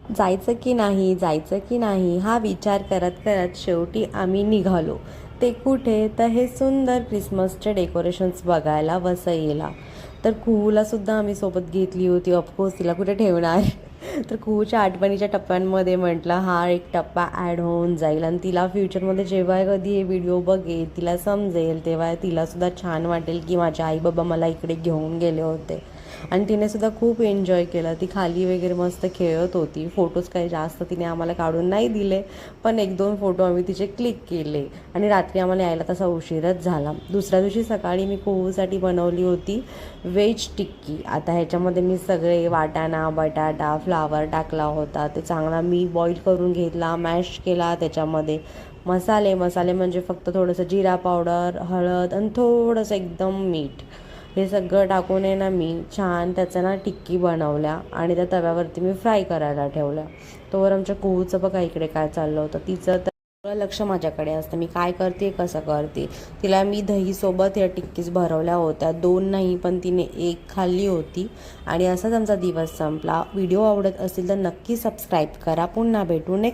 जायचं की नाही, जायचं की नाही हा विचार करत करत शेवटी आम्ही निघालो. ते कुठे? तर हे सुंदर क्रिसमसचे डेकोरेशन्स बघायला वसईला. तर कुहूलासुद्धा आम्ही सोबत घेतली होती. ऑफकोर्स तिला कुठे ठेवणार. तर कुहूच्या आठवणीच्या टप्प्यांमध्ये म्हटलं हा एक टप्पा ॲड होऊन जाईल आणि तिला फ्युचरमध्ये जेव्हा कधी हे व्हिडिओ बघेल, तिला समजेल, तेव्हा तिलासुद्धा छान वाटेल की माझे आई बाबा मला इकडे घेऊन गेले होते. आणि तिने सुद्धा खूप एन्जॉय केलं. ती खाली वगैरे मस्त खेळत होती. फोटोज काही जास्त तिने आम्हाला काढून नाही दिले, पण 1-2 फोटो आम्ही तिचे क्लिक केले आणि रात्री आम्हाला यायला तसा उशीरच झाला. दुसऱ्या दिवशी सकाळी मी कुहूसाठी बनवली होती व्हेज टिक्की. आता ह्याच्यामध्ये मी सगळे वाटाणा, बटाटा, फ्लावर टाकला होता. ते चांगला मी बॉईल करून घेतला, मॅश केला. त्याच्यामध्ये मसाले म्हणजे फक्त थोडंसं जिरा पावडर, हळद आणि थोडंसं एकदम मीठ, हे सगळं टाकून आहे ना मी छान त्याचं ना टिक्की बनवल्या आणि त्या तव्यावरती मी फ्राय करायला ठेवल्या. तोवर आमच्या कुहूचं बघा इकडे काय चाललं होतं. तिचं तर सगळं लक्ष माझ्याकडे असतं, मी काय करते कसं करते. तिला मी दहीसोबत या टिक्कीज भरवल्या होत्या. 2 नाही पण तिने 1 खाल्ली होती आणि असाच आमचा दिवस संपला. व्हिडिओ आवडत असेल तर नक्की सबस्क्राईब करा. पुन्हा भेटू नेक्स्ट